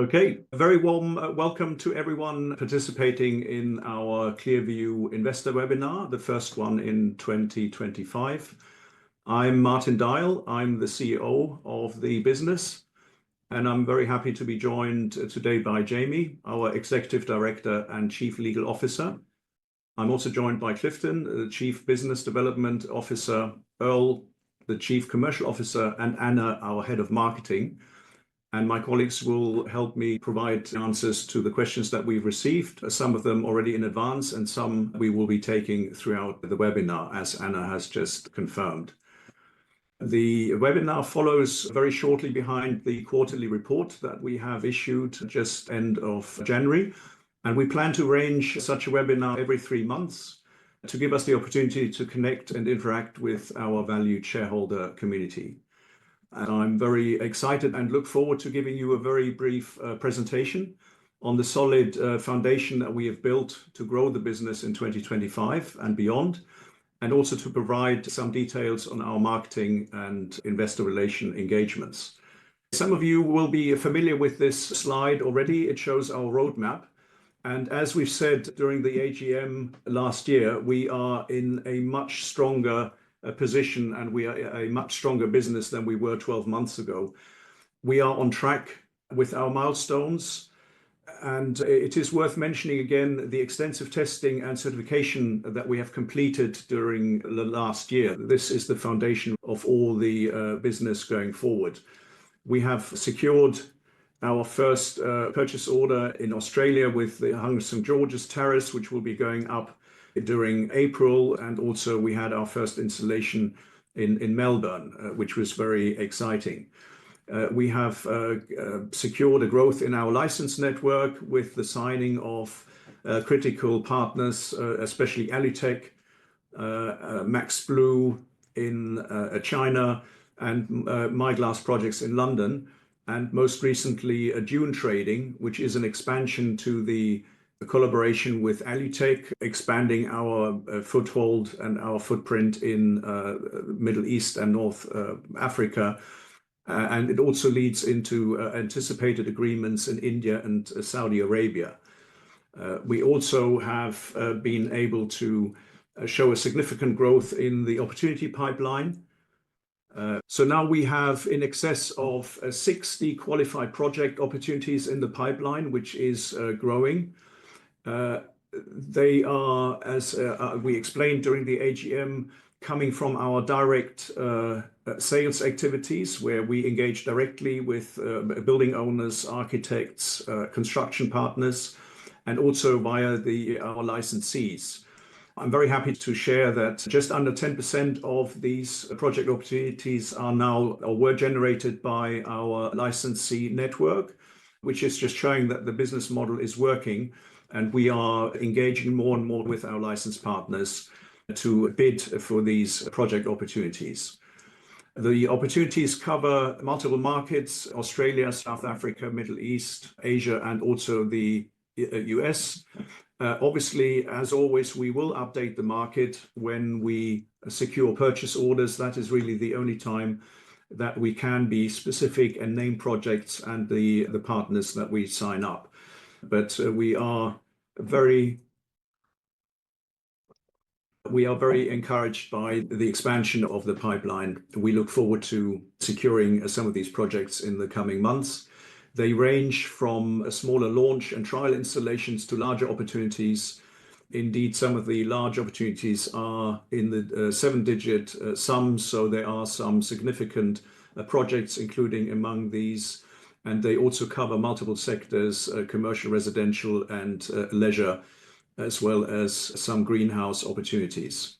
Okay, a very warm welcome to everyone participating in our ClearVue Investor webinar, the first one in 2025. I'm Martin Deil, I'm the CEO of the business, and I'm very happy to be joined today by Jamie, our Executive Director and Chief Legal Officer. I'm also joined by Clifton, the Chief Business Development Officer, Earl, the Chief Commercial Officer, and Anna, our Head of Marketing. And my colleagues will help me provide answers to the questions that we've received, some of them already in advance, and some we will be taking throughout the webinar, as Anna has just confirmed. The webinar follows very shortly behind the quarterly report that we have issued just end of January. And we plan to arrange such a webinar every 3 months to give us the opportunity to connect and interact with our valued shareholder community. And I'm very excited and look forward to giving you a very brief presentation on the solid foundation that we have built to grow the business in 2025 and beyond, and also to provide some details on our marketing and investor relation engagements. Some of you will be familiar with this slide already. It shows our roadmap. And as we've said during the AGM last year, we are in a much stronger position, and we are a much stronger business than we were 12 months ago. We are on track with our milestones, and it is worth mentioning again the extensive testing and certification that we have completed during the last year. This is the foundation of all the business going forward. We have secured our first purchase order in Australia with the Hung St. George's Terrace, which will be going up during April, and also we had our first installation in Melbourne, which was very exciting. We have secured a growth in our license network with the signing of critical partners, especially Alitech, MaxBlue in China, and MyGlass Projects in London, and most recently Dune Trading, which is an expansion to the collaboration with Alitech, expanding our foothold and our footprint in Middle East and North Africa. And it also leads into anticipated agreements in India and Saudi Arabia. We also have been able to show a significant growth in the opportunity pipeline. So now we have in excess of 60 qualified project opportunities in the pipeline, which is growing. They are, as we explained during the AGM, coming from our direct sales activities, where we engage directly with building owners, architects, construction partners, and also via our licensees. I'm very happy to share that just under 10% of these project opportunities are now or were generated by our licensee network, which is just showing that the business model is working. And we are engaging more and more with our license partners to bid for these project opportunities. The opportunities cover multiple markets: Australia, South Africa, Middle East, Asia, and also the US. Obviously, as always, we will update the market when we secure purchase orders. That is really the only time that we can be specific and name projects and the partners that we sign up. But we are very encouraged by the expansion of the pipeline. We look forward to securing some of these projects in the coming months. They range from smaller launch and trial installations to larger opportunities. Indeed, some of the large opportunities are in the 7-digit sums, so there are some significant projects including among these. And they also cover multiple sectors: commercial, residential, and leisure, as well as some greenhouse opportunities.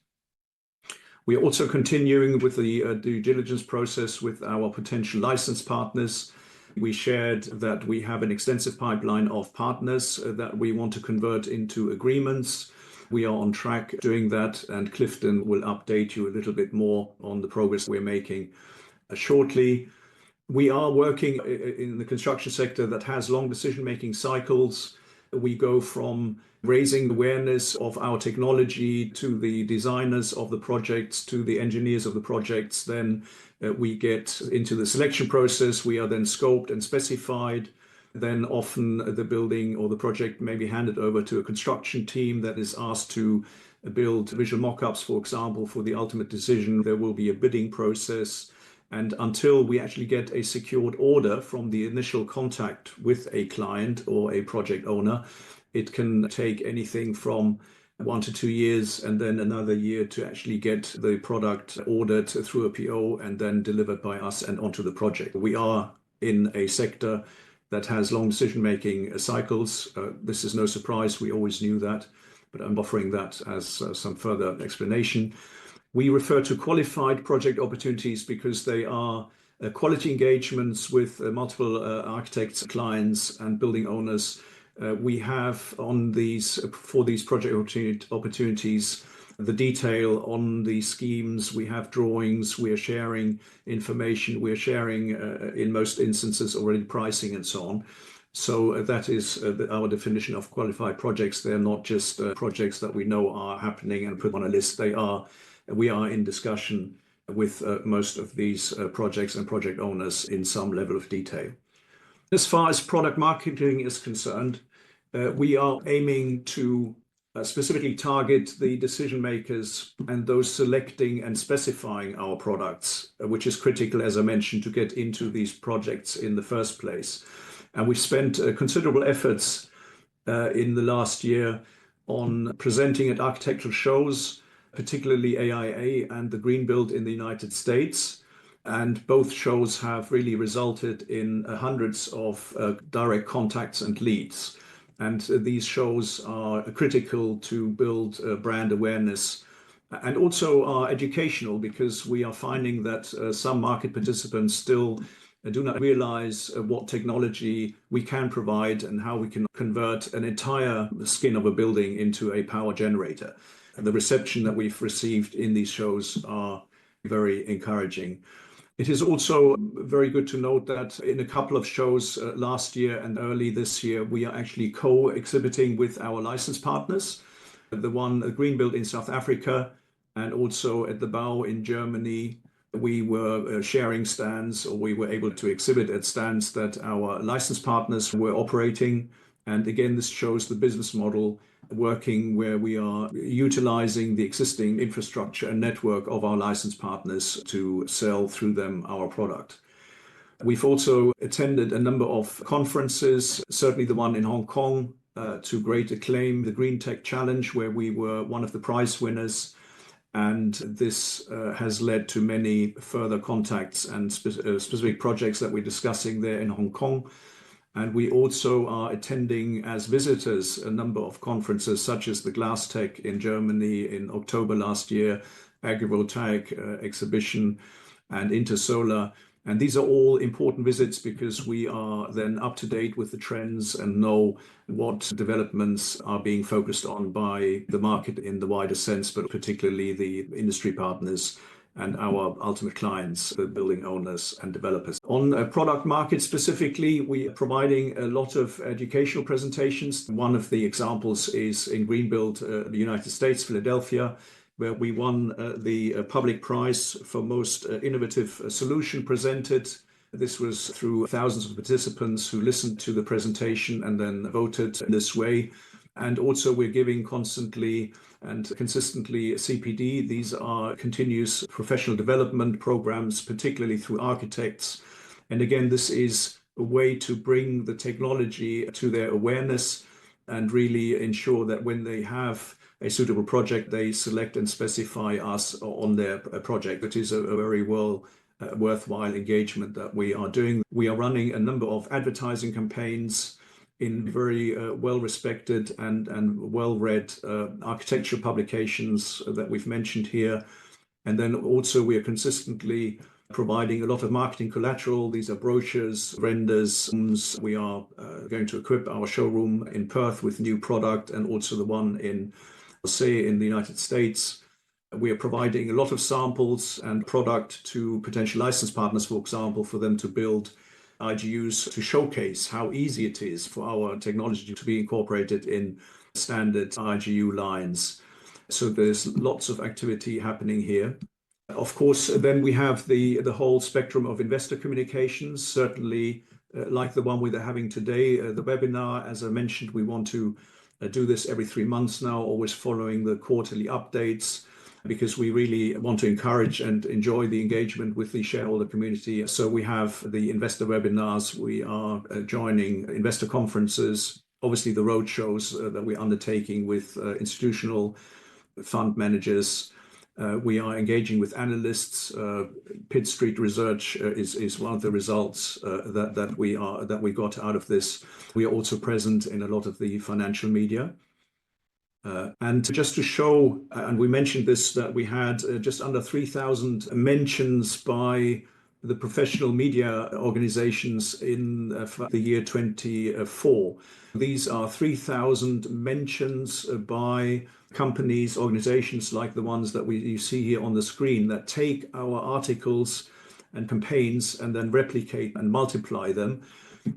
We are also continuing with the due diligence process with our potential license partners. We shared that we have an extensive pipeline of partners that we want to convert into agreements. We are on track doing that, and Clifton will update you a little bit more on the progress we're making shortly. We are working in the construction sector that has long decision-making cycles. We go from raising awareness of our technology to the designers of the projects, to the engineers of the projects. Then we get into the selection process. We are then scoped and specified. then often the building or the project may be handed over to a construction team that is asked to build visual mock-ups, for example, for the ultimate decision. There will be a bidding process. And until we actually get a secured order from the initial contact with a client or a project owner, it can take anything from 1 to 2 years and then another year to actually get the product ordered through a PO and then delivered by us and onto the project. We are in a sector that has long decision-making cycles. This is no surprise. We always knew that, but I'm offering that as some further explanation. We refer to qualified project opportunities because they are quality engagements with multiple architects, clients, and building owners. We have for these project opportunities, the detail on the schemes. We have drawings. We are sharing information. We are sharing, in most instances, already pricing and so on. So that is our definition of qualified projects. They're not just projects that we know are happening and put on a list. We are in discussion with most of these projects and project owners in some level of detail. As far as product marketing is concerned, we are aiming to specifically target the decision makers and those selecting and specifying our products, which is critical, as I mentioned, to get into these projects in the first place. And we've spent considerable efforts in the last year on presenting at architectural shows, particularly AIA and the Greenbuild in the United States. And both shows have really resulted in hundreds of direct contacts and leads. And these shows are critical to build brand awareness and also are educational, because we are finding that some market participants still do not realize what technology we can provide and how we can convert an entire skin of a building into a power generator. And the reception that we've received in these shows are very encouraging. It is also very good to note that in a couple of shows last year and early this year, we are actually co-exhibiting with our license partners. The one, Greenbuild in South Africa, and also at the BAU in Germany, we were sharing stands, or we were able to exhibit at stands that our license partners were operating. And again, this shows the business model working, where we are utilizing the existing infrastructure and network of our license partners to sell through them our product. We've also attended a number of conferences, certainly the one in Hong Kong to great acclaim, the Green Tech Challenge, where we were one of the prize winners. And this has led to many further contacts and specific projects that we're discussing there in Hong Kong. And we also are attending as visitors a number of conferences, such as the Glass Tech in Germany in October last year, Agrivoltaic exhibition, and Intersolar. And these are all important visits because we are then up to date with the trends and know what developments are being focused on by the market in the wider sense, but particularly the industry partners and our ultimate clients, the building owners and developers. On a product market specifically, we are providing a lot of educational presentations. One of the examples is in Greenbuild, the United States, Philadelphia, where we won the public prize for most innovative solution presented. This was through thousands of participants who listened to the presentation and then voted in this way. And also we're giving constantly and consistently CPD. These are continuous professional development programs, particularly through architects. And again, this is a way to bring the technology to their awareness and really ensure that when they have a suitable project, they select and specify us on their project. It is a very worthwhile engagement that we are doing. We are running a number of advertising campaigns in very well-respected and well-read architecture publications that we've mentioned here. And then also we are consistently providing a lot of marketing collateral. These are brochures, renders. We are going to equip our showroom in Perth with new product, and also the one in the United States. We are providing a lot of samples and product to potential license partners, for example, for them to build IGUs to showcase how easy it is for our technology to be incorporated in standard IGU lines. So there's lots of activity happening here. Of course, then we have the whole spectrum of investor communications. Certainly like the one we're having today, the webinar. As I mentioned, we want to do this every 3 months now, always following the quarterly updates, because we really want to encourage and enjoy the engagement with the shareholder community. So we have the investor webinars, we are joining investor conferences, obviously the road shows that we're undertaking with institutional fund managers. We are engaging with analysts. Pitt Street Research is one of the results that we got out of this. We are also present in a lot of the financial media. And just to show, and we mentioned this, that we had just under 3,000 mentions by the professional media organizations in the year 24. These are 3,000 mentions by companies, organizations like the ones that you see here on the screen, that take our articles and campaigns and then replicate and multiply them.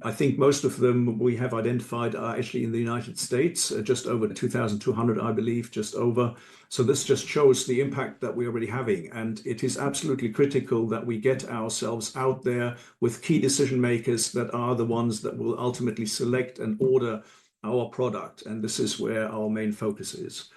I think most of them we have identified are actually in the United States, just over 2,200, I believe, just over. So this just shows the impact that we're already having. And it is absolutely critical that we get ourselves out there with key decision makers that are the ones that will ultimately select and order our product. And this is where our main focus is.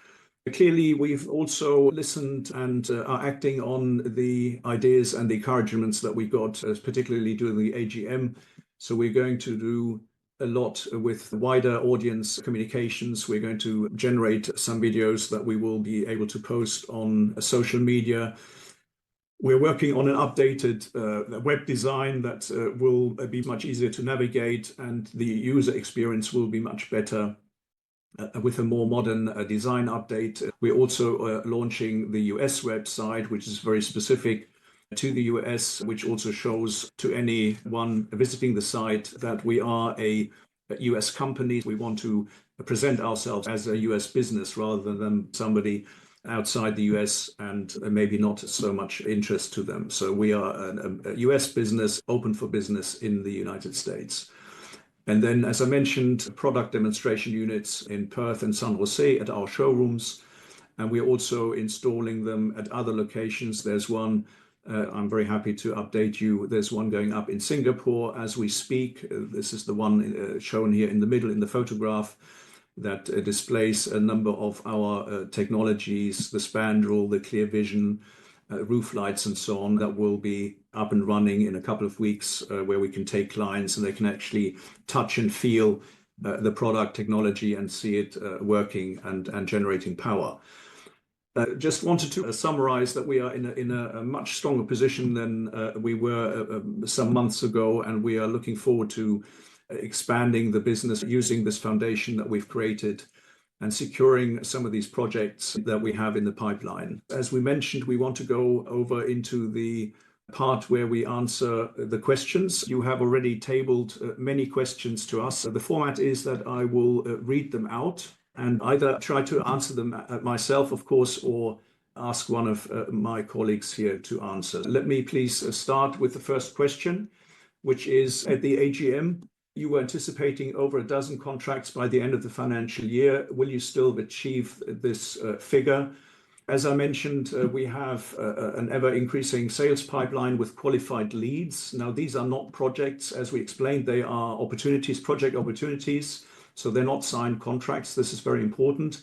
Clearly, we've also listened and are acting on the ideas and the encouragements that we got, particularly during the AGM. So we're going to do a lot with wider audience communications. We're going to generate some videos that we will be able to post on social media. We're working on an updated web design that will be much easier to navigate, and the user experience will be much better with a more modern design update. We're also launching the US website, which is very specific to the US, which also shows to anyone visiting the site that we are a US company. We want to present ourselves as a US business rather than somebody outside the US and maybe not so much interest to them. So we are a US business open for business in the United States. And then, as I mentioned, product demonstration units in Perth and San Jose at our showrooms. And we're also installing them at other locations. There's one, I'm very happy to update you. There's one going up in Singapore as we speak. This is the one shown here in the middle in the photograph that displays a number of our technologies, the spandrel, the clear vision, roof lights and so on, that will be up and running in a couple of weeks, where we can take clients and they can actually touch and feel the product technology and see it working and generating power. Just wanted to summarize that we are in a much stronger position than we were some months ago, and we are looking forward to expanding the business using this foundation that we've created and securing some of these projects that we have in the pipeline. As we mentioned, we want to go over into the part where we answer the questions. You have already tabled many questions to us. The format is that I will read them out and either try to answer them myself, of course, or ask one of my colleagues here to answer. Let me please start with the first question, which is, at the AGM, you were anticipating over a dozen contracts by the end of the financial year. Will you still achieve this figure? As I mentioned, we have an ever-increasing sales pipeline with qualified leads. Now, these are not projects. As we explained, they are opportunities, project opportunities. So they're not signed contracts. This is very important.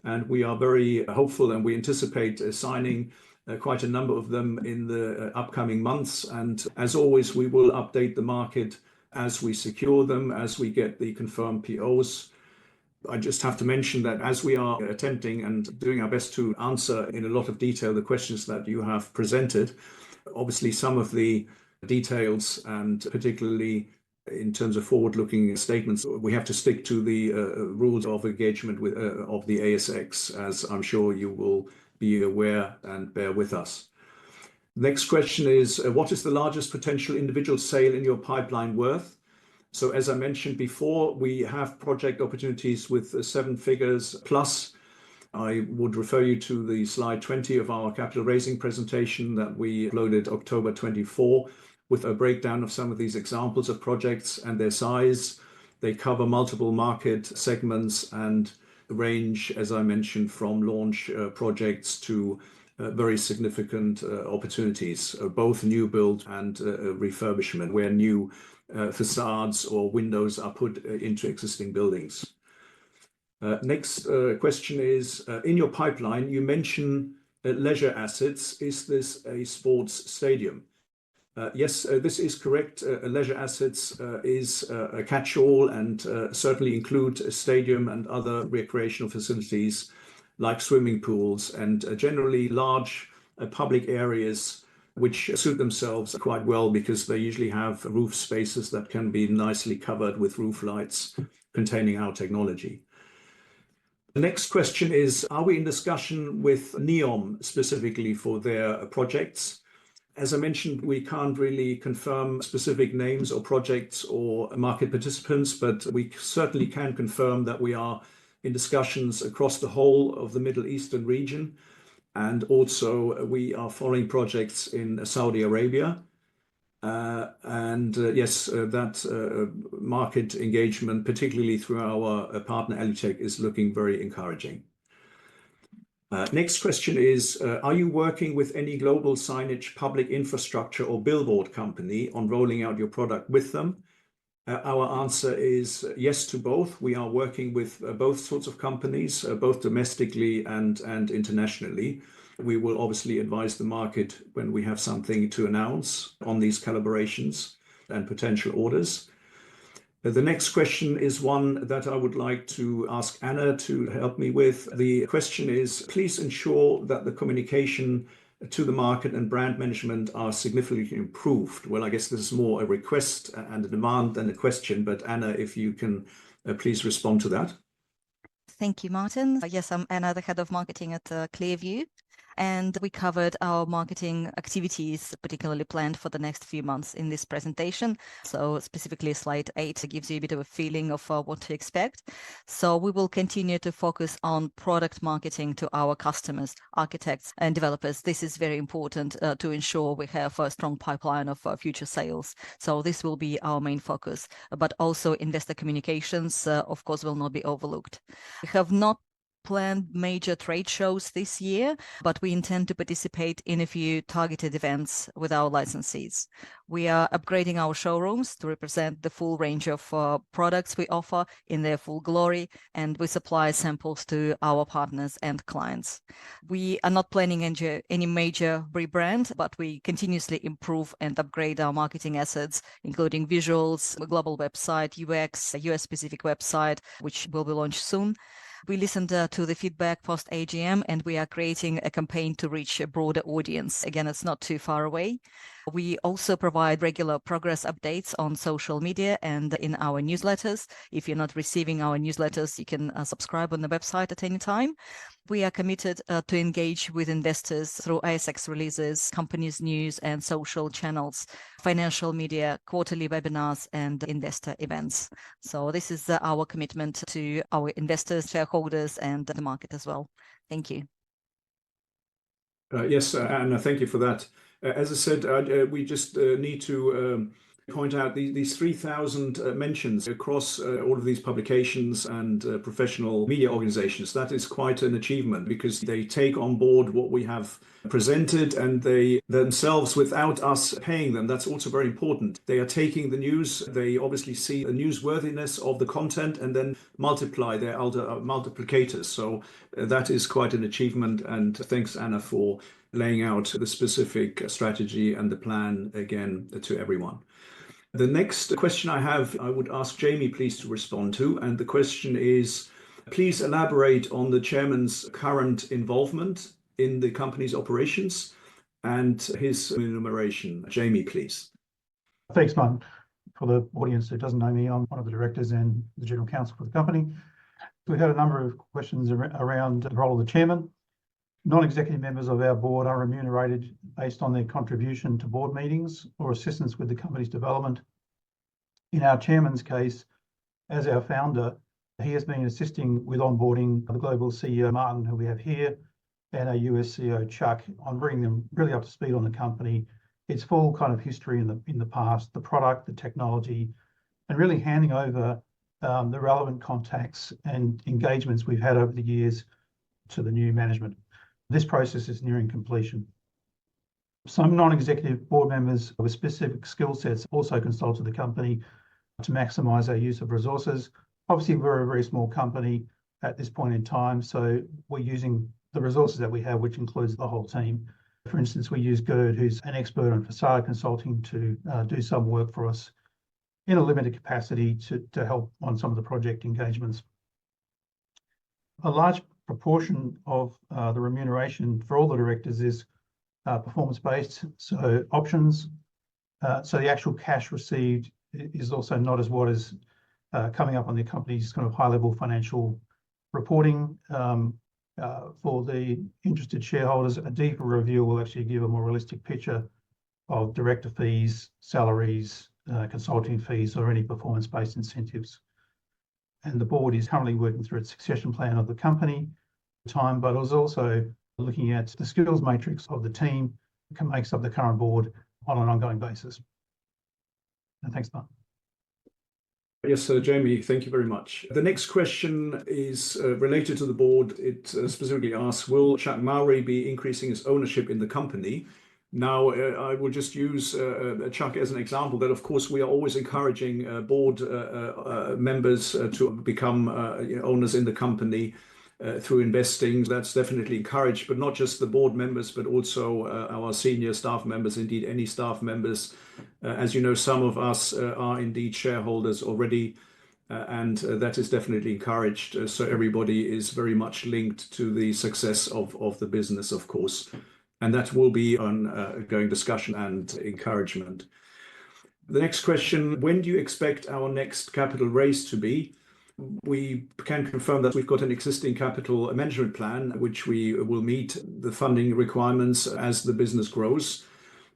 And we are very hopeful, and we anticipate signing quite a number of them in the upcoming months. And as always, we will update the market as we secure them, as we get the confirmed POs. I just have to mention that as we are attempting and doing our best to answer in a lot of detail the questions that you have presented, obviously some of the details, and particularly in terms of forward-looking statements, we have to stick to the rules of engagement with of the ASX, as I'm sure you will be aware and bear with us. Next question is, what is the largest potential individual sale in your pipeline worth? So as I mentioned before, we have project opportunities with 7 figures plus. I would refer you to the slide 20 of our capital raising presentation that we uploaded October 24, with a breakdown of some of these examples of projects and their size. They cover multiple market segments and range, as I mentioned, from launch projects to very significant opportunities, both new build and refurbishment, where new facades or windows are put into existing buildings. Next question is, in your pipeline, you mention leisure assets. Is this a sports stadium? Yes, this is correct. Leisure assets is a catch-all and certainly include a stadium and other recreational facilities like swimming pools and generally large public areas which suit themselves quite well because they usually have roof spaces that can be nicely covered with roof lights containing our technology. The next question is, are we in discussion with NEOM specifically for their projects? As I mentioned, we can't really confirm specific names or projects or market participants, but we certainly can confirm that we are in discussions across the whole of the Middle Eastern region. And also we are following projects in Saudi Arabia. Yes, that market engagement, particularly through our partner Elitech, is looking very encouraging. Next question is, are you working with any global signage, public infrastructure or billboard company on rolling out your product with them? Our answer is yes to both. We are working with both sorts of companies, both domestically and internationally. We will obviously advise the market when we have something to announce on these collaborations and potential orders. The next question is one that I would like to ask Anna to help me with. The question is, please ensure that the communication to the market and brand management are significantly improved. Well, I guess this is more a request and a demand than a question, but Anna, if you can please respond to that. Thank you, Martin. Yes, I'm Anna, the head of marketing at ClearVue. And we covered our marketing activities, particularly planned for the next few months in this presentation. So specifically slide 8 gives you a bit of a feeling of what to expect. So we will continue to focus on product marketing to our customers, architects and developers. This is very important to ensure we have a strong pipeline of future sales. So this will be our main focus, but also investor communications, of course, will not be overlooked. We have not planned major trade shows this year, but we intend to participate in a few targeted events with our licensees. We are upgrading our showrooms to represent the full range of products we offer in their full glory, and we supply samples to our partners and clients. We are not planning any major rebrand, but we continuously improve and upgrade our marketing assets, including visuals, a global website, UX, a US-specific website, which will be launched soon. We listened to the feedback post AGM, and we are creating a campaign to reach a broader audience. Again, it's not too far away. We also provide regular progress updates on social media and in our newsletters. If you're not receiving our newsletters, you can subscribe on the website at any time. We are committed to engage with investors through ASX releases, companies' news and social channels, financial media, quarterly webinars and investor events. So this is our commitment to our investors, shareholders and the market as well. Thank you. Yes, Anna, thank you for that. As I said, we just need to point out these 3,000 mentions across all of these publications and professional media organizations. That is quite an achievement because they take on board what we have presented and they themselves, without us paying them, that's also very important. They are taking the news, they obviously see the newsworthiness of the content and then multiply their multiplicators. So that is quite an achievement, and thanks Anna for laying out the specific strategy and the plan again to everyone. The next question I have, I would ask Jamie please to respond to, and the question is, please elaborate on the chairman's current involvement in the company's operations and his remuneration. Jamie, please. Thanks, Martin. For the audience who doesn't know me, I'm one of the directors and the general counsel for the company. We had a number of questions around the role of the chairman. Non-executive members of our board are remunerated based on their contribution to board meetings or assistance with the company's development. In our chairman's case, as our founder, he has been assisting with onboarding the global CEO, Martin, who we have here, and our US CEO, Chuck, on bringing them really up to speed on the company, its full kind of history in the past, the product, the technology, and really handing over the relevant contacts and engagements we've had over the years to the new management. This process is nearing completion. Some non-executive board members with specific skill sets also consulted the company to maximise our use of resources. Obviously, we're a very small company at this point in time, so we're using the resources that we have, which includes the whole team. For instance, we use Gerd, who's an expert on facade consulting, to do some work for us in a limited capacity to help on some of the project engagements. A large proportion of the remuneration for all the directors is performance-based, so options. So the actual cash received is also not as what is coming up on the company's kind of high-level financial reporting. For the interested shareholders, a deeper review will actually give a more realistic picture of director fees, salaries, consulting fees, or any performance-based incentives. And the board is currently working through its succession plan of the company time, but is also looking at the skills matrix of the team that makes up the current board on an ongoing basis. And thanks, Mark. Yes, Jamie, thank you very much. The next question is related to the board. It specifically asks, will Chuck Mowry be increasing his ownership in the company? Now, I will just use Chuck as an example that, of course, we are always encouraging board members to become owners in the company through investing. That's definitely encouraged, but not just the board members, but also our senior staff members, indeed any staff members. As you know, some of us are indeed shareholders already, and that is definitely encouraged. So everybody is very much linked to the success of the business, of course. And that will be an ongoing discussion and encouragement. The next question, when do you expect our next capital raise to be? We can confirm that we've got an existing capital management plan, which we will meet the funding requirements as the business grows.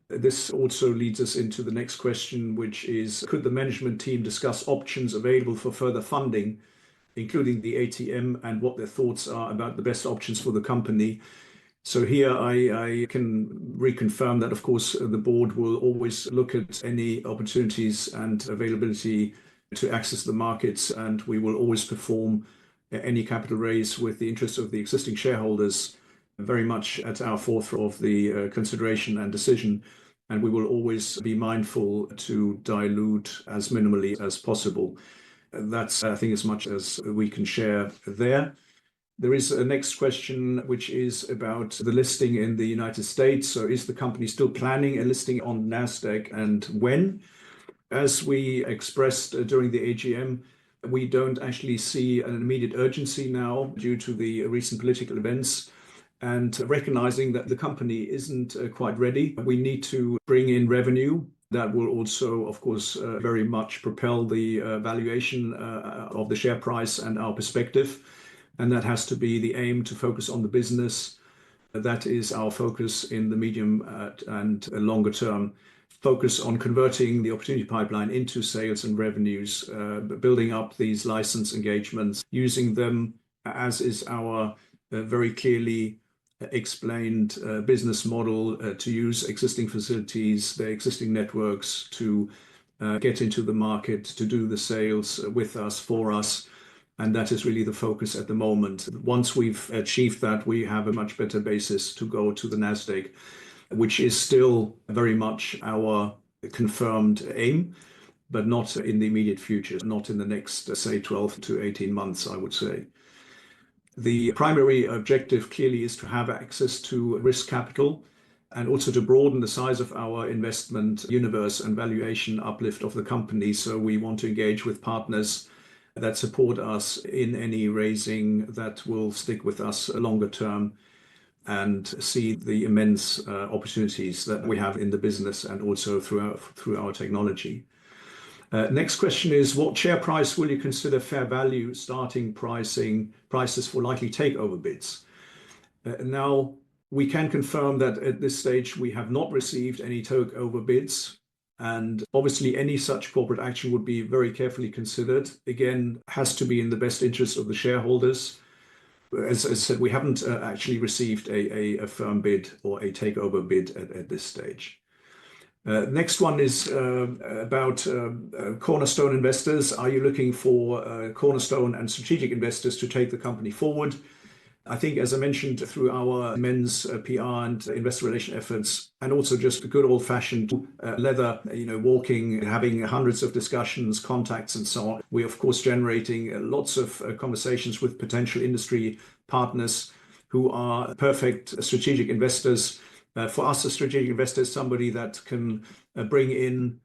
This also leads us into the next question, which is, could the management team discuss options available for further funding, including the ATM, and what their thoughts are about the best options for the company? So here I can reconfirm that, of course, the board will always look at any opportunities and availability to access the markets, and we will always perform any capital raise with the interest of the existing shareholders very much at our forefront of the consideration and decision. And we will always be mindful to dilute as minimally as possible. That's, I think, as much as we can share there. There is a next question, which is about the listing in the United States. So is the company still planning a listing on NASDAQ, and when? As we expressed during the AGM, we don't actually see an immediate urgency now due to the recent political events, and recognizing that the company isn't quite ready. We need to bring in revenue. That will also, of course, very much propel the valuation of the share price and our perspective. And that has to be the aim, to focus on the business. That is our focus in the medium and longer term. Focus on converting the opportunity pipeline into sales and revenues, building up these license engagements, using them as is our very clearly explained business model, to use existing facilities, the existing networks, to get into the market, to do the sales with us, for us. And that is really the focus at the moment. Once we've achieved that, we have a much better basis to go to the NASDAQ, which is still very much our confirmed aim, but not in the immediate future, not in the next, say, 12 to 18 months, I would say. The primary objective clearly is to have access to risk capital and also to broaden the size of our investment universe and valuation uplift of the company. So we want to engage with partners that support us in any raising that will stick with us longer term and see the immense opportunities that we have in the business and also through our technology. Next question is, what share price will you consider fair value starting prices for likely takeover bids? Now, we can confirm that at this stage we have not received any takeover bids. And obviously, any such corporate action would be very carefully considered. Again, has to be in the best interest of the shareholders. As I said, we haven't actually received a firm bid or a takeover bid at this stage. Next one is about cornerstone investors. Are you looking for cornerstone and strategic investors to take the company forward? I think, as I mentioned, through our immense PR and investor relation efforts, and also just good old-fashioned leather, walking, having hundreds of discussions, contacts, and so on. We're, of course, generating lots of conversations with potential industry partners who are perfect strategic investors. For us, a strategic investor is somebody that can bring in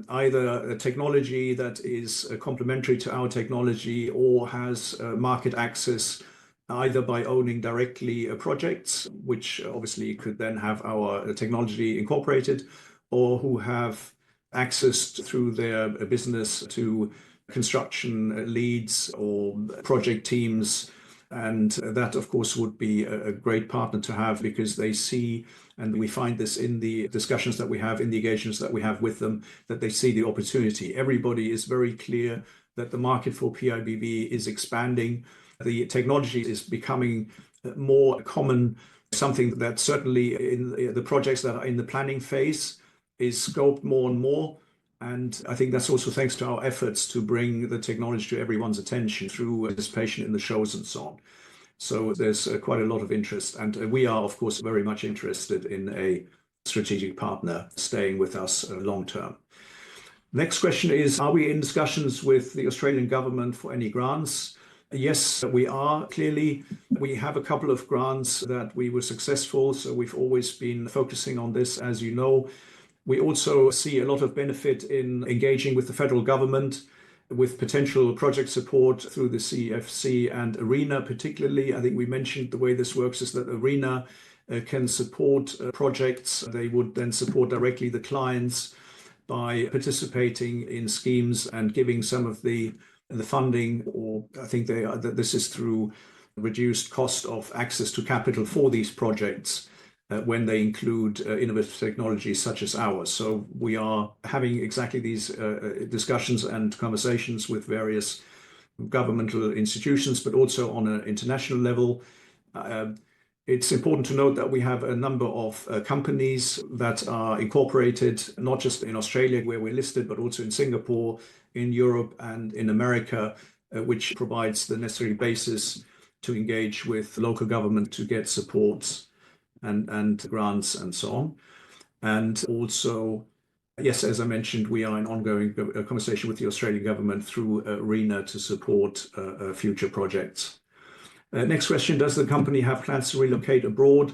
either a technology that is complementary to our technology or has market access, either by owning directly projects, which obviously could then have our technology incorporated, or who have access through their business to construction leads or project teams. And that, of course, would be a great partner to have, because they see, and we find this in the discussions that we have, in the engagements that we have with them, that they see the opportunity. Everybody is very clear that the market for PIBV is expanding. The technology is becoming more common, something that certainly in the projects that are in the planning phase is scoped more and more. And I think that's also thanks to our efforts to bring the technology to everyone's attention through participation in the shows and so on. So there's quite a lot of interest. And we are, of course, very much interested in a strategic partner staying with us long term. Next question is, are we in discussions with the Australian government for any grants? Yes, we are. Clearly, we have a couple of grants that we were successful, so we've always been focusing on this, as you know. We also see a lot of benefit in engaging with the federal government with potential project support through the CFC and ARENA particularly. I think we mentioned the way this works is that ARENA can support projects. They would then support directly the clients by participating in schemes and giving some of the funding, or I think this is through reduced cost of access to capital for these projects when they include innovative technologies such as ours. So we are having exactly these discussions and conversations with various governmental institutions, but also on an international level. It's important to note that we have a number of companies that are incorporated, not just in Australia where we're listed, but also in Singapore, in Europe, and in America, which provides the necessary basis to engage with local government to get supports and grants and so on. And also, yes, as I mentioned, we are in ongoing conversation with the Australian government through ARENA to support future projects. Next question, does the company have plans to relocate abroad?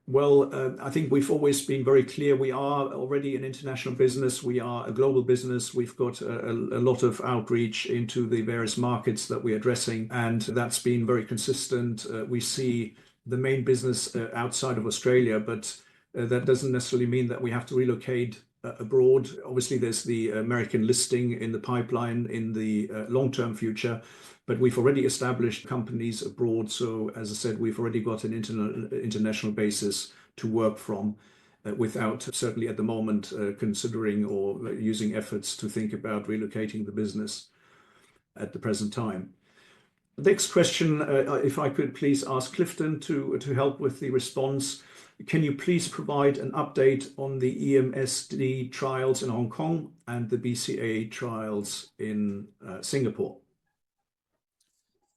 Well, I think we've always been very clear. We are already an international business. We are a global business. We've got a lot of outreach into the various markets that we're addressing, and that's been very consistent. We see the main business outside of Australia, but that doesn't necessarily mean that we have to relocate abroad. Obviously, there's the American listing in the pipeline in the long-term future, but we've already established companies abroad. So as I said, we've already got an international basis to work from without certainly at the moment considering or using efforts to think about relocating the business at the present time. Next question, if I could please ask Clifton to help with the response. Can you please provide an update on the EMSD trials in Hong Kong and the BCA trials in Singapore?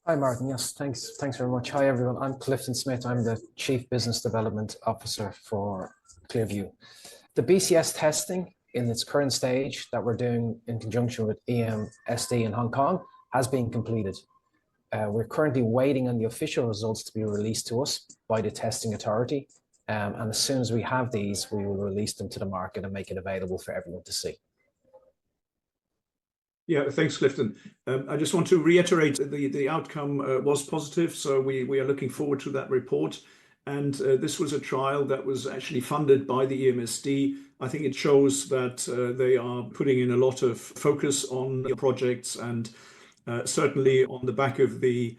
Hi, Martin. Yes, thanks very much. Hi, everyone. I'm Clifton Smith. I'm the Chief Business Development Officer for ClearVue. The BCS testing in its current stage that we're doing in conjunction with EMSD in Hong Kong has been completed. We're currently waiting on the official results to be released to us by the testing authority. And as soon as we have these, we will release them to the market and make it available for everyone to see. Yeah, thanks, Clifton. I just want to reiterate the outcome was positive. So we are looking forward to that report. And this was a trial that was actually funded by the EMSD. I think it shows that they are putting in a lot of focus on the projects, and certainly on the back of the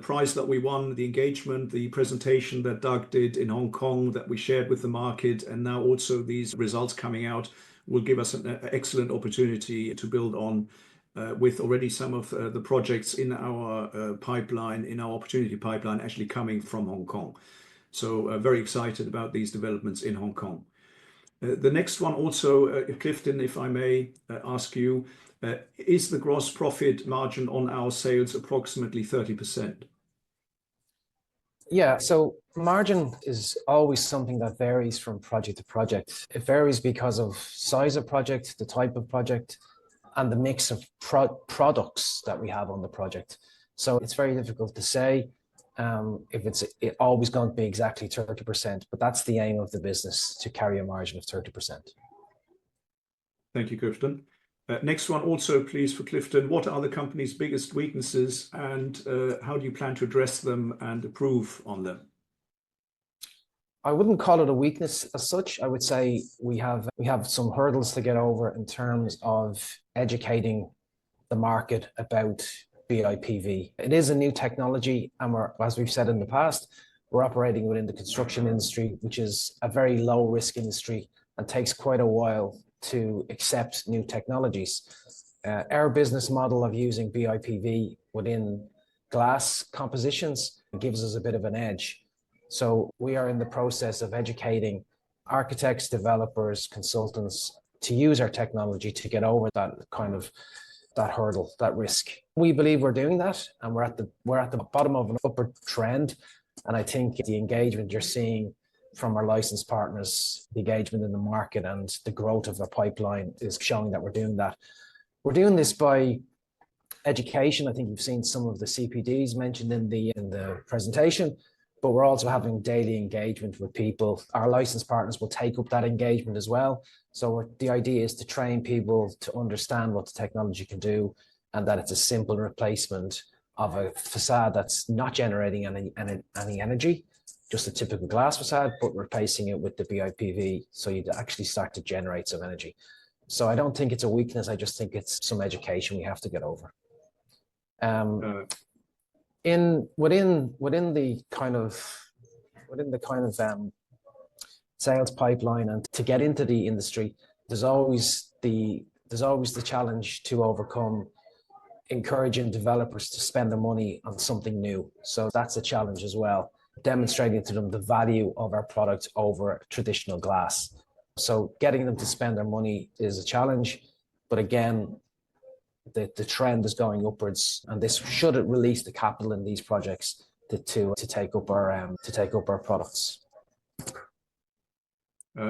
prize that we won, the engagement, the presentation that Doug did in Hong Kong that we shared with the market, and now also these results coming out will give us an excellent opportunity to build on with already some of the projects in our pipeline, in our opportunity pipeline, actually coming from Hong Kong. So very excited about these developments in Hong Kong. The next one also, Clifton, if I may ask you, is the gross profit margin on our sales approximately 30%? Yeah, so margin is always something that varies from project to project. It varies because of size of project, the type of project, and the mix of products that we have on the project. So it's very difficult to say if it's always going to be exactly 30%, but that's the aim of the business, to carry a margin of 30%. Thank you, Clifton. Next one also, please, for Clifton. What are the company's biggest weaknesses, and how do you plan to address them and improve on them? I wouldn't call it a weakness as such. I would say we have some hurdles to get over in terms of educating the market about BIPV. It is a new technology, and as we've said in the past, we're operating within the construction industry, which is a very low risk industry and takes quite a while to accept new technologies. Our business model of using BIPV within glass compositions gives us a bit of an edge. So we are in the process of educating architects, developers, consultants to use our technology to get over that hurdle, that risk. We believe we're doing that, and we're at the bottom of an upward trend. And I think the engagement you're seeing from our licensed partners, the engagement in the market, and the growth of our pipeline is showing that we're doing that. We're doing this by education. I think you've seen some of the CPDs mentioned in the presentation, but we're also having daily engagement with people. Our licensed partners will take up that engagement as well. So the idea is to train people to understand what the technology can do, and that it's a simple replacement of a facade that's not generating any energy, just a typical glass facade, but replacing it with the BIPV, so you'd actually start to generate some energy. So I don't think it's a weakness. I just think it's some education we have to get over. Within the kind of sales pipeline, and to get into the industry, there's always the challenge to overcome, encouraging developers to spend their money on something new. So that's a challenge as well, demonstrating to them the value of our product over traditional glass. So getting them to spend their money is a challenge, but again, the trend is going upwards, and this should release the capital in these projects to take up our products.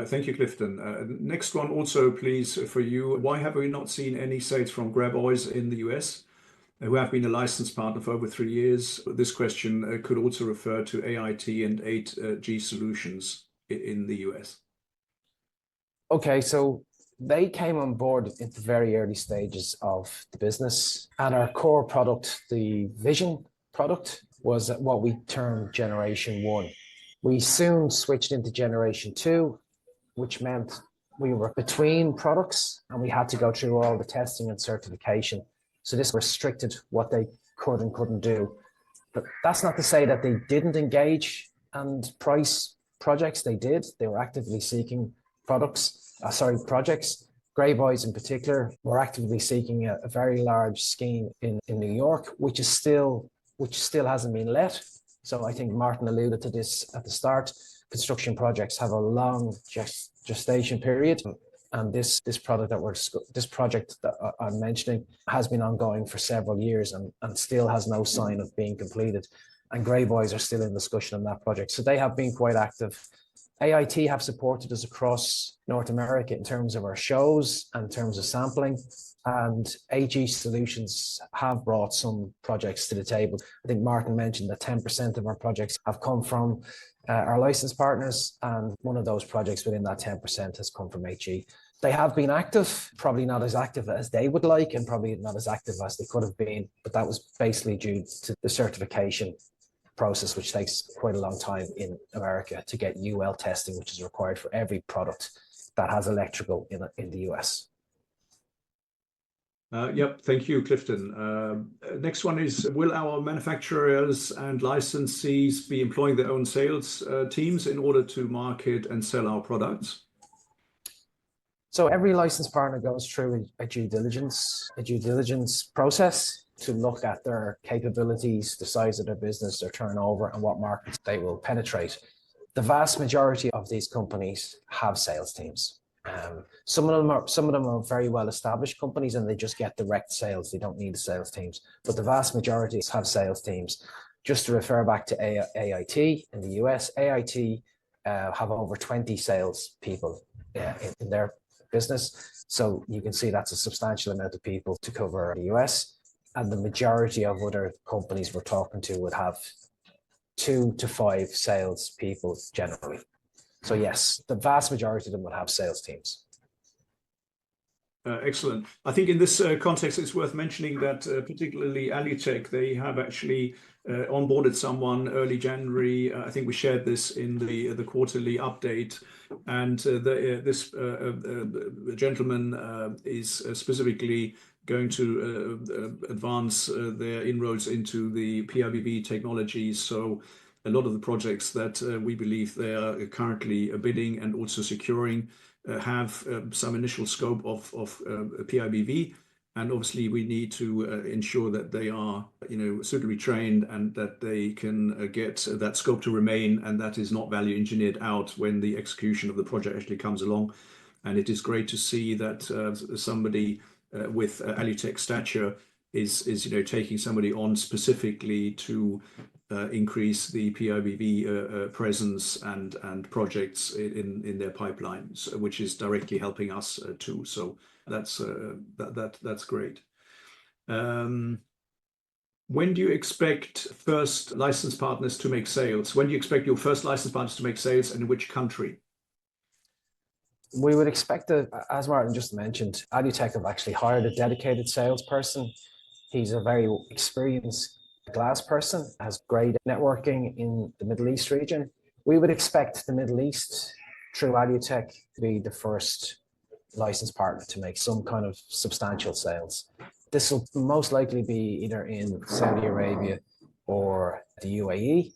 Thank you, Clifton. Next one also, please, for you. Why have we not seen any sales from Grabois in the US, who have been a licensed partner for over 3 years? This question could also refer to AIT and 8G Solutions in the US. Okay, so they came on board in the very early stages of the business, and our core product, the Vision product, was what we termed Generation 1. We soon switched into Generation 2, which meant we were between products and we had to go through all the testing and certification. So this restricted what they could and couldn't do. But that's not to say that they didn't engage and price projects. They did. They were actively seeking projects. Grabois in particular were actively seeking a very large scheme in New York, which still hasn't been let. So I think Martin alluded to this at the start. Construction projects have a long gestation period, and this project that I'm mentioning has been ongoing for several years and still has no sign of being completed. And Grabois are still in discussion on that project, so they have been quite active. AIT have supported us across North America in terms of our shows and in terms of sampling, and 8G Solutions have brought some projects to the table. I think Martin mentioned that 10% of our projects have come from our licensed partners, and one of those projects within that 10% has come from 8G. They have been active, probably not as active as they would like, and probably not as active as they could have been, but that was basically due to the certification process, which takes quite a long time in America to get UL testing, which is required for every product that has electrical in the US. Yep, thank you, Clifton. Next one is, will our manufacturers and licensees be employing their own sales teams in order to market and sell our products? So every licensed partner goes through a due diligence process to look at their capabilities, the size of their business, their turnover, and what markets they will penetrate. The vast majority of these companies have sales teams. Some of them are very well established companies, and they just get direct sales. They don't need the sales teams, but the vast majority have sales teams. Just to refer back to AIT in the US, AIT have over 20 sales people in their business. So you can see that's a substantial amount of people to cover the US. And the majority of other companies we're talking to would have 2 to 5 sales people generally. So yes, the vast majority of them would have sales teams. Excellent. I think in this context, it's worth mentioning that particularly Alutech, they have actually onboarded someone early January. I think we shared this in the quarterly update. And this gentleman is specifically going to advance their inroads into the PIBV technologies. So a lot of the projects that we believe they are currently bidding and also securing have some initial scope of PIBV, and obviously we need to ensure that they are suitably trained and that they can get that scope to remain, and that is not value engineered out when the execution of the project actually comes along. And it is great to see that somebody with Alutech stature is taking somebody on specifically to increase the PIBV presence and projects in their pipelines, which is directly helping us too. So that's great. When do you expect first license partners to make sales? When do you expect your first license partners to make sales, and in which country? We would expect as Martin just mentioned, Alutech have actually hired a dedicated salesperson. He's a very experienced glass person, has great networking in the Middle East region. We would expect the Middle East, through Alutech, to be the first license partner to make some kind of substantial sales. This will most likely be either in Saudi Arabia or the UAE,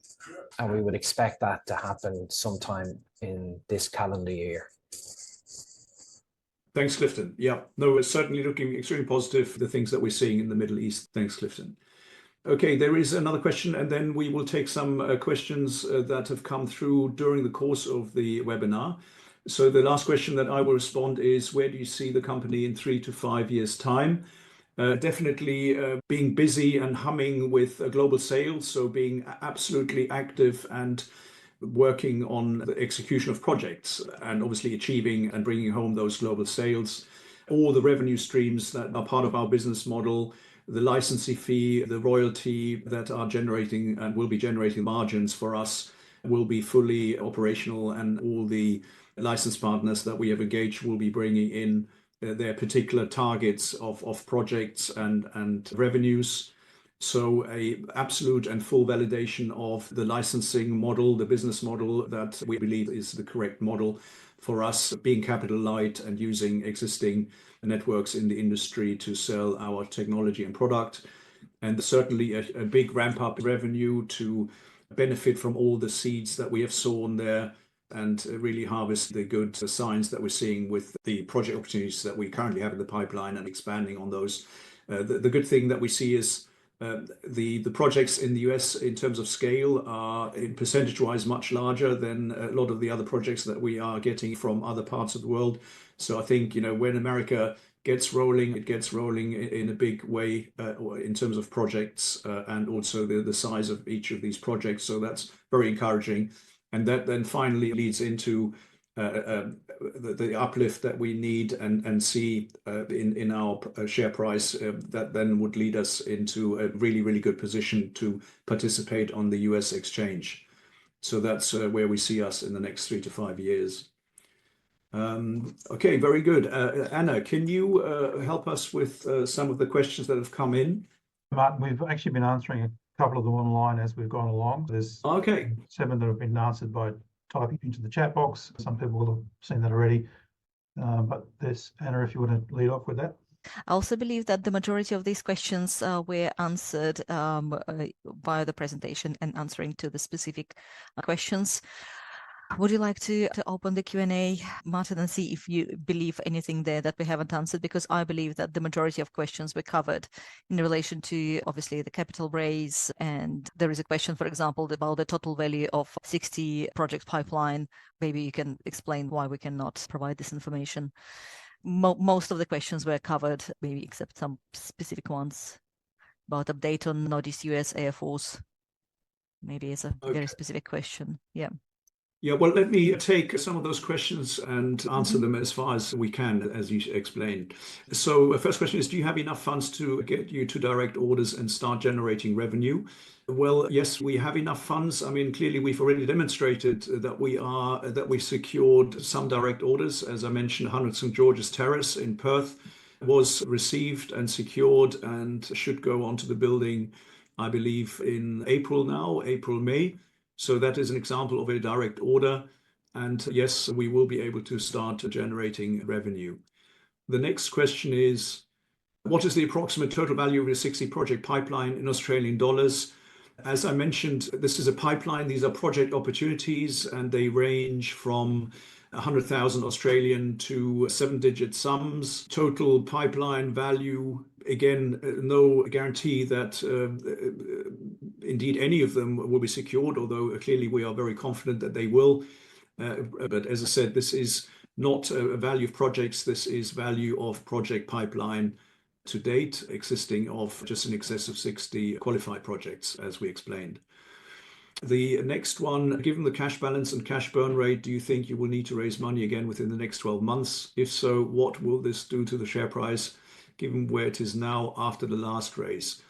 and we would expect that to happen sometime in this calendar year. Thanks, Clifton. Yeah, no, it's certainly looking extremely positive, the things that we're seeing in the Middle East. Thanks, Clifton. Okay, there is another question, and then we will take some questions that have come through during the course of the webinar. So the last question that I will respond is, where do you see the company in 3 to 5 years' time? Definitely being busy and humming with global sales, so being absolutely active and working on the execution of projects and obviously achieving and bringing home those global sales. All the revenue streams that are part of our business model, the licensing fee, the royalty that are generating and will be generating margins for us will be fully operational, and all the license partners that we have engaged will be bringing in their particular targets of projects and revenues. So a absolute and full validation of the licensing model, the business model that we believe is the correct model for us, being capital light and using existing networks in the industry to sell our technology and product. And certainly a big ramp up in revenue to benefit from all the seeds that we have sown there and really harvest the good signs that we're seeing with the project opportunities that we currently have in the pipeline and expanding on those. The good thing that we see is the projects in the US in terms of scale are in percentage-wise much larger than a lot of the other projects that we are getting from other parts of the world. So I think, when America gets rolling, it gets rolling in a big way in terms of projects and also the size of each of these projects. So that's very encouraging. And that then finally leads into the uplift that we need and see in our share price that then would lead us into a really, really good position to participate on the US exchange. So that's where we see us in the next 3 to 5 years. Okay, very good. Anna, can you help us with some of the questions that have come in? Martin, we've actually been answering a couple of them online as we've gone along. There's 7 that have been answered by typing into the chat box. Some people will have seen that already. But there's Anna, if you want to lead off with that. I also believe that the majority of these questions were answered via the presentation and answering to the specific questions. Would you like to open the Q&A, Martin, and see if you believe anything there that we haven't answered? Because I believe that the majority of questions were covered in relation to, obviously, the capital raise. And there is a question, for example, about the total value of 60 project pipeline. Maybe you can explain why we cannot provide this information. Most of the questions were covered, maybe except some specific ones about update on Northeast US Air Force. maybe it's a very specific question. Yeah. Yeah, well, let me take some of those questions and answer them as far as we can, as you explained. So, first question is, do you have enough funds to get you to direct orders and start generating revenue? Well, yes, we have enough funds. I mean, clearly, we've already demonstrated that we secured some direct orders. As I mentioned, 100 St. George's Terrace in Perth was received and secured and should go onto the building, I believe, in April now, April, May. So that is an example of a direct order. And yes, we will be able to start generating revenue. The next question is, what is the approximate total value of your 60 project pipeline in Australian dollars? As I mentioned, this is a pipeline. These are project opportunities, and they range from 100,000 Australian to 7-digit sums. Total pipeline value, again, no guarantee that indeed any of them will be secured, although clearly we are very confident that they will. But as I said, this is not a value of projects. This is value of project pipeline to date, existing of just in excess of 60 qualified projects, as we explained. The next one, given the cash balance and cash burn rate, do you think you will need to raise money again within the next 12 months? If so, what will this do to the share price, given where it is now after the last raise?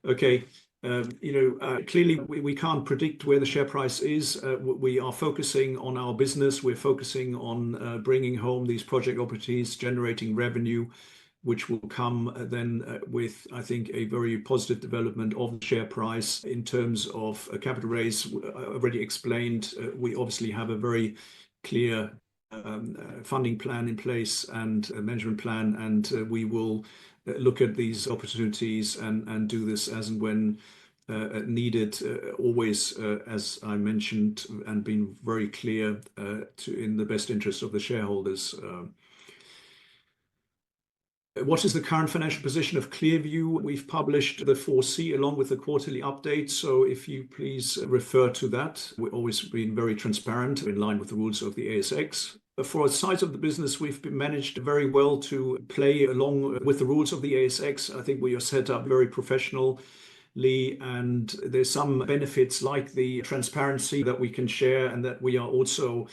Okay, clearly we can't predict where the share price is. We are focusing on our business. We're focusing on bringing home these project opportunities, generating revenue, which will come then with, I think, a very positive development of the share price. In terms of a capital raise, I already explained, we obviously have a very clear funding plan in place and a management plan, and we will look at these opportunities and do this as and when needed, always, as I mentioned, and been very clear in the best interest of the shareholders. What is the current financial position of ClearVue? We've published the 4C along with the quarterly update. So if you please refer to that, we've always been very transparent in line with the rules of the ASX. For the size of the business, we've managed very well to play along with the rules of the ASX. I think we are set up very professionally, and there's some benefits like the transparency that we can share, and that we are also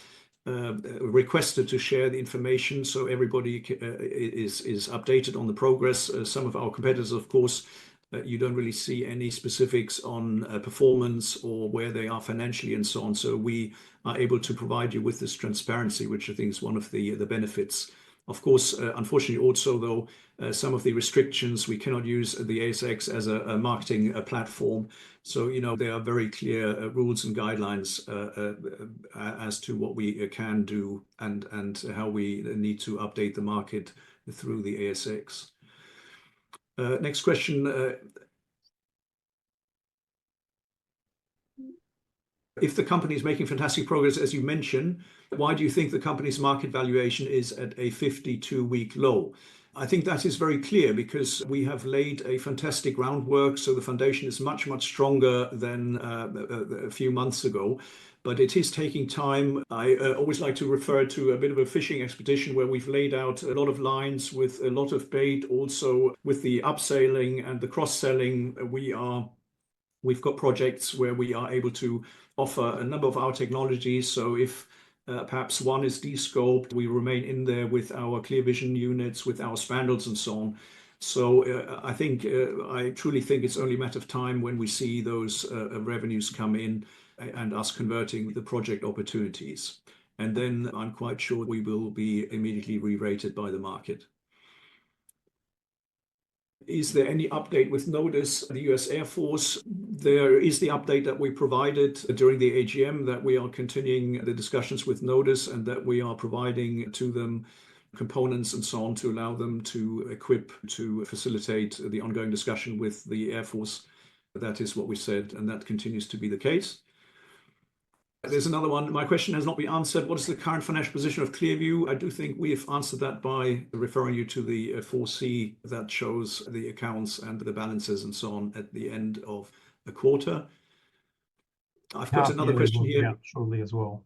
requested to share the information so everybody is updated on the progress. Some of our competitors, of course, you don't really see any specifics on performance or where they are financially and so on. So we are able to provide you with this transparency, which I think is one of the benefits. Of course, unfortunately, also, though, some of the restrictions, we cannot use the ASX as a marketing platform. So, there are very clear rules and guidelines as to what we can do and how we need to update the market through the ASX. Next question. If the company is making fantastic progress, as you mentioned, why do you think the company's market valuation is at a 52-week low? I think that is very clear because we have laid a fantastic groundwork. So the foundation is much, much stronger than a few months ago. But it is taking time. I always like to refer to a bit of a fishing expedition where we've laid out a lot of lines with a lot of bait. Also, with the upselling and the cross-selling, we've got projects where we are able to offer a number of our technologies. So if perhaps one is de-scoped, we remain in there with our clear vision units, with our spandrels and so on. So I truly think it's only a matter of time when we see those revenues come in and us converting the project opportunities. And then I'm quite sure we will be immediately re-rated by the market. Is there any update with Notice, the US Air Force? There is the update that we provided during the AGM, that we are continuing the discussions with Notice and that we are providing to them components and so on to allow them to equip, to facilitate the ongoing discussion with the Air Force. That is what we said, and that continues to be the case. There's another one. My question has not been answered. What is the current financial position of ClearVue? I do think we have answered that by referring you to the 4C that shows the accounts and the balances and so on at the end of the quarter. I've got another question here. Shortly as well.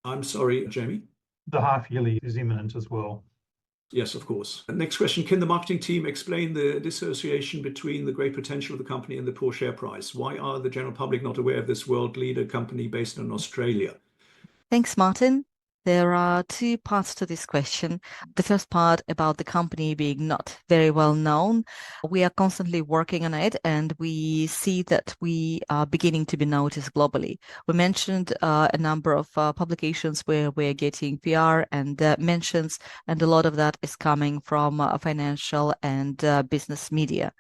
I'm sorry, Jamie. The half yearly is imminent as well. Yes, of course. Next question. Can the marketing team explain the dissociation between the great potential of the company and the poor share price? Why are the general public not aware of this world leader company based in Australia? Thanks, Martin. There are two parts to this question. The first part about the company being not very well known. We are constantly working on it, and we see that we are beginning to be noticed globally. We mentioned a number of publications where we're getting PR and mentions, and a lot of that is coming from financial and business media.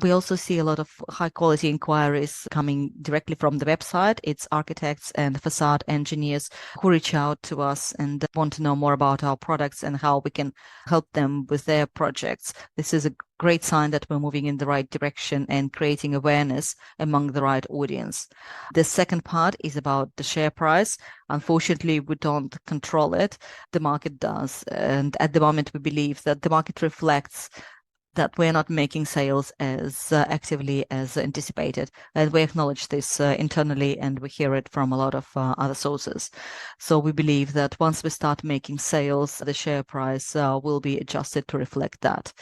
We also see a lot of high quality inquiries coming directly from the website. It's architects and facade engineers who reach out to us and want to know more about our products and how we can help them with their projects. This is a great sign that we're moving in the right direction and creating awareness among the right audience. The second part is about the share price. Unfortunately, we don't control it. The market does. And at the moment, we believe that the market reflects that we're not making sales as actively as anticipated. And we acknowledge this internally, and we hear it from a lot of other sources. So we believe that once we start making sales, the share price will be adjusted to reflect that.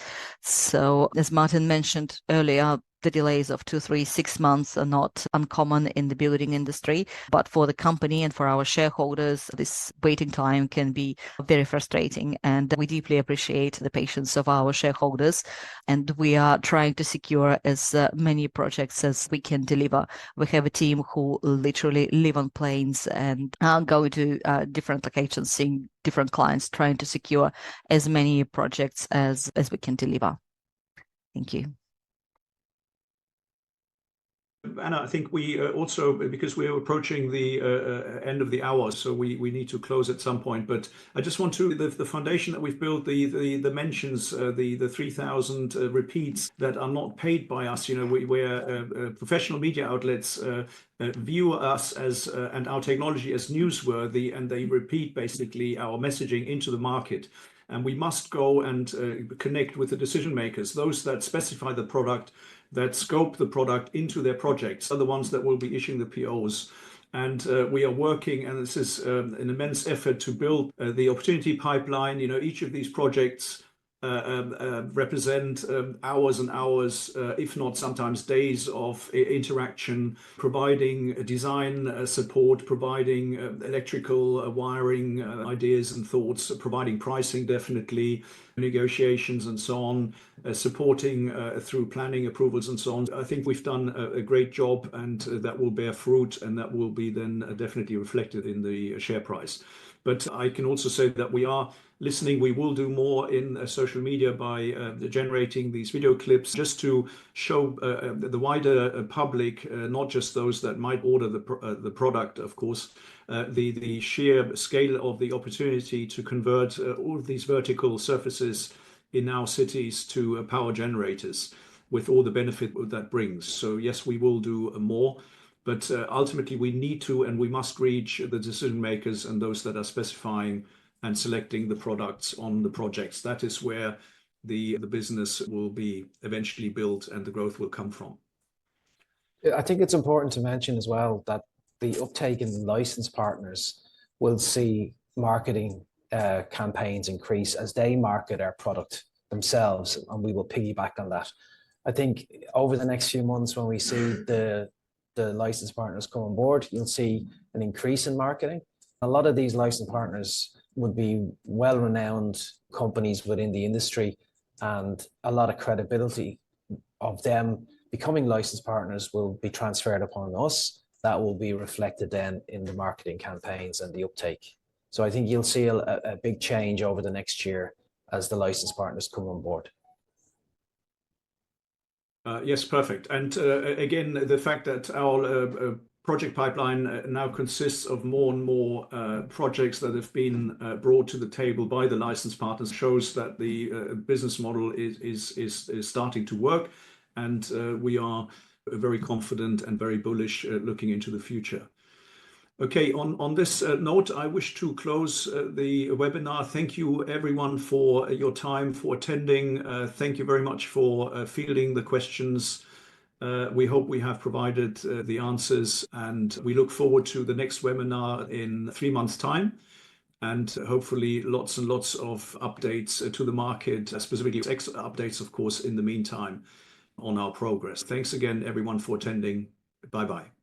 So as Martin mentioned earlier, the delays of 2, 3, 6 months are not uncommon in the building industry, but for the company and for our shareholders, this waiting time can be very frustrating. And we deeply appreciate the patience of our shareholders. And we are trying to secure as many projects as we can deliver. We have a team who literally live on planes and go to different locations, seeing different clients, trying to secure as many projects as we can deliver. Thank you. Anna, I think we also, because we're approaching the end of the hour, so we need to close at some point. But I just want to, the foundation that we've built, the mentions, the 3,000 repeats that are not paid by us, where professional media outlets view us as and our technology as newsworthy, and they repeat basically our messaging into the market. And we must go and connect with the decision makers, those that specify the product, that scope the product into their projects, are the ones that will be issuing the POs. And we are working, and this is an immense effort to build the opportunity pipeline. Each of these projects represent hours and hours, if not sometimes days of interaction, providing design support, providing electrical wiring ideas and thoughts, providing pricing, definitely, negotiations and so on, supporting through planning approvals and so on. I think we've done a great job, and that will bear fruit, and that will be then definitely reflected in the share price. But I can also say that we are listening. We will do more in social media by generating these video clips just to show the wider public, not just those that might order the product, of course, the sheer scale of the opportunity to convert all of these vertical surfaces in our cities to power generators with all the benefit that brings. So yes, we will do more. But ultimately, we need to, and we must reach the decision makers and those that are specifying and selecting the products on the projects. That is where the business will be eventually built and the growth will come from. I think it's important to mention as well that the uptake in license partners will see marketing campaigns increase as they market our product themselves, and we will piggyback on that. I think over the next few months, when we see the license partners come on board, you'll see an increase in marketing. A lot of these license partners would be well-renowned companies within the industry, and a lot of credibility of them becoming license partners will be transferred upon us. That will be reflected then in the marketing campaigns and the uptake. So I think you'll see a big change over the next year as the license partners come on board. Yes, perfect. And again, the fact that our project pipeline now consists of more and more projects that have been brought to the table by the license partners shows that the business model is starting to work, and we are very confident and very bullish looking into the future. Okay, on this note, I wish to close the webinar. Thank you everyone for your time, for attending. Thank you very much for fielding the questions. We hope we have provided the answers, and we look forward to the next webinar in 3 months' time. and hopefully lots and lots of updates to the market, specifically updates, of course, in the meantime on our progress. Thanks again, everyone, for attending. Bye-bye.